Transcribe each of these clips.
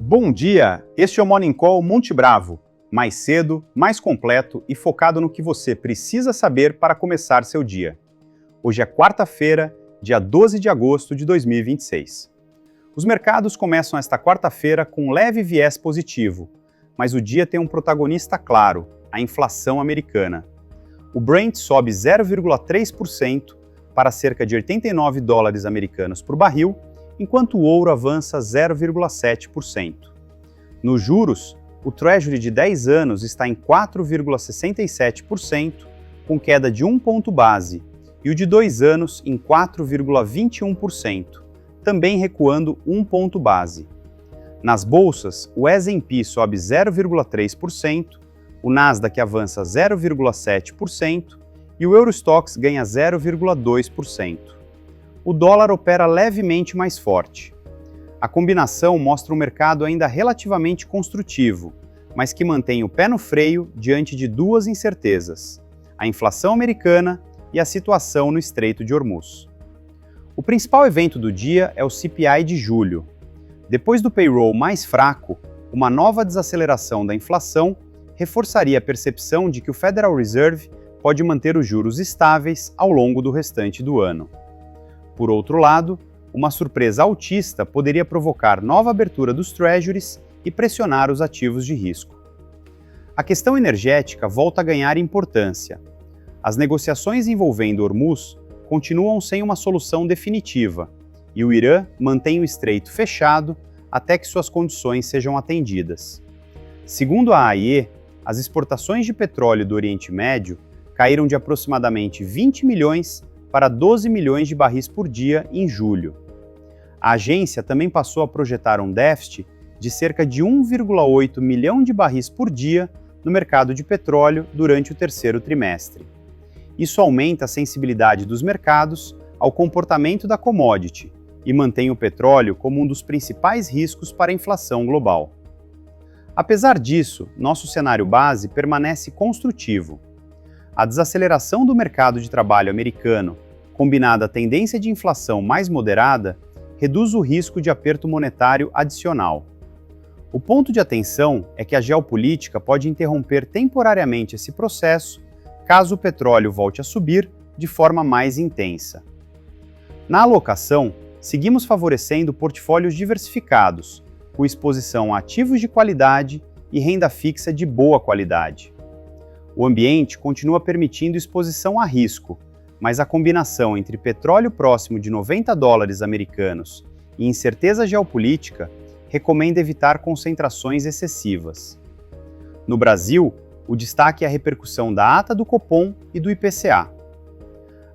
Bom dia! Este é o Morning Call Monte Bravo. Mais cedo, mais completo e focado no que você precisa saber para começar seu dia. Hoje é quarta-feira, dia 12 de agosto de 2026. Os mercados começam esta quarta-feira com um leve viés positivo, mas o dia tem um protagonista claro, a inflação americana. O Brent sobe 0,3% para cerca de 89 dólares americanos por barril, enquanto o ouro avança 0,7%. Nos juros, o Treasury de 10 anos está em 4,67%, com queda de 1 ponto base, e o de 2 anos em 4,21%, também recuando 1 ponto base. Nas bolsas, o S&P sobe 0,3%, o Nasdaq avança 0,7% e o Eurostoxx ganha 0,2%. O dólar opera levemente mais forte. A combinação mostra um mercado ainda relativamente construtivo, mas que mantém o pé no freio diante de duas incertezas: a inflação americana e a situação no Estreito de Hormuz. O principal evento do dia é o CPI de julho. Depois do payroll mais fraco, uma nova desaceleração da inflação reforçaria a percepção de que o Federal Reserve pode manter os juros estáveis ao longo do restante do ano. Por outro lado, uma surpresa altista poderia provocar nova abertura dos Treasuries e pressionar os ativos de risco. A questão energética volta a ganhar importância. As negociações envolvendo Hormuz continuam sem uma solução definitiva, e o Irã mantém o estreito fechado até que suas condições sejam atendidas. Segundo a AIE, as exportações de petróleo do Oriente Médio caíram de aproximadamente 20 milhões para 12 milhões de barris por dia em julho. A agência também passou a projetar um déficit de cerca de 1,8 milhão de barris por dia no mercado de petróleo durante o terceiro trimestre. Isso aumenta a sensibilidade dos mercados ao comportamento da commodity e mantém o petróleo como um dos principais riscos para a inflação global. Apesar disso, nosso cenário base permanece construtivo. A desaceleração do mercado de trabalho americano, combinada à tendência de inflação mais moderada, reduz o risco de aperto monetário adicional. O ponto de atenção é que a geopolítica pode interromper temporariamente esse processo caso o petróleo volte a subir de forma mais intensa. Na alocação, seguimos favorecendo portfólios diversificados, com exposição a ativos de qualidade e renda fixa de boa qualidade. O ambiente continua permitindo exposição a risco, mas a combinação entre petróleo próximo de 90 dólares americanos e incerteza geopolítica recomenda evitar concentrações excessivas. No Brasil, o destaque é a repercussão da ata do Copom e do IPCA.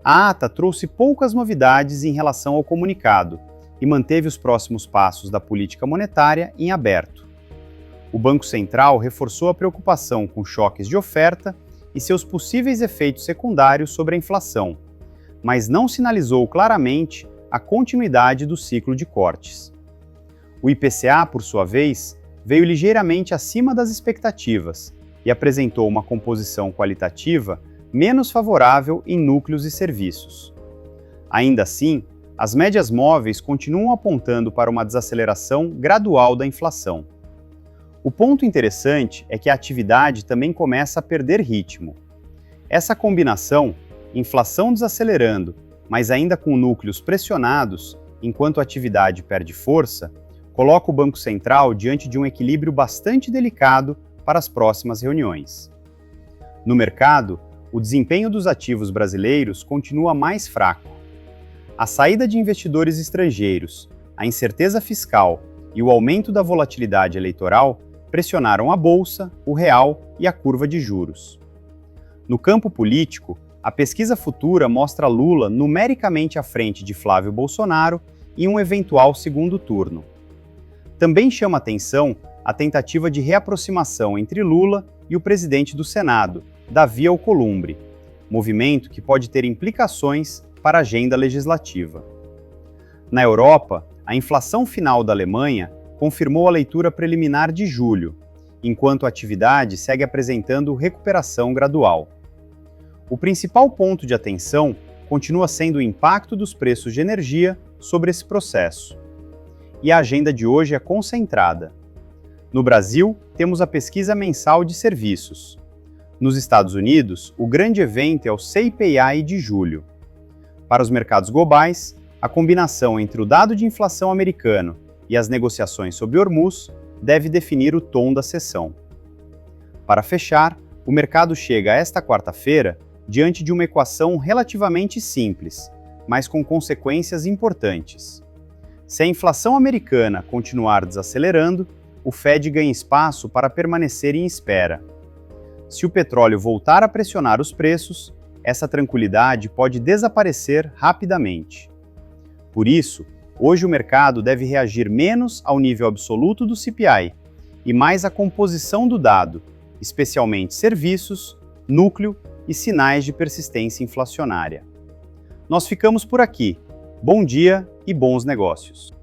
A ata trouxe poucas novidades em relação ao comunicado e manteve os próximos passos da política monetária em aberto. O Banco Central reforçou a preocupação com choques de oferta e seus possíveis efeitos secundários sobre a inflação, mas não sinalizou claramente a continuidade do ciclo de cortes. O IPCA, por sua vez, veio ligeiramente acima das expectativas e apresentou uma composição qualitativa menos favorável em núcleos e serviços. Ainda assim, as médias móveis continuam apontando para uma desaceleração gradual da inflação. O ponto interessante é que a atividade também começa a perder ritmo. Essa combinação, inflação desacelerando, mas ainda com núcleos pressionados, enquanto a atividade perde força, coloca o Banco Central diante de um equilíbrio bastante delicado para as próximas reuniões. No mercado, o desempenho dos ativos brasileiros continua mais fraco. A saída de investidores estrangeiros, a incerteza fiscal e o aumento da volatilidade eleitoral pressionaram a bolsa, o real e a curva de juros. No campo político, a pesquisa futura mostra Lula numericamente à frente de Flávio Bolsonaro em um eventual segundo turno. Também chama atenção a tentativa de reaproximação entre Lula e o presidente do Senado, Davi Alcolumbre, movimento que pode ter implicações para a agenda legislativa. Na Europa, a inflação final da Alemanha confirmou a leitura preliminar de julho, enquanto a atividade segue apresentando recuperação gradual. O principal ponto de atenção continua sendo o impacto dos preços de energia sobre esse processo. E a agenda de hoje é concentrada. No Brasil, temos a pesquisa mensal de serviços. Nos Estados Unidos, o grande evento é o CPI de julho. Para os mercados globais, a combinação entre o dado de inflação americano e as negociações sobre Hormuz deve definir o tom da sessão. Para fechar, o mercado chega esta quarta-feira diante de uma equação relativamente simples, mas com consequências importantes. Se a inflação americana continuar desacelerando, o Fed ganha espaço para permanecer em espera. Se o petróleo voltar a pressionar os preços, essa tranquilidade pode desaparecer rapidamente. Por isso, hoje o mercado deve reagir menos ao nível absoluto do CPI e mais à composição do dado, especialmente serviços, núcleo e sinais de persistência inflacionária. Nós ficamos por aqui. Bom dia e bons negócios!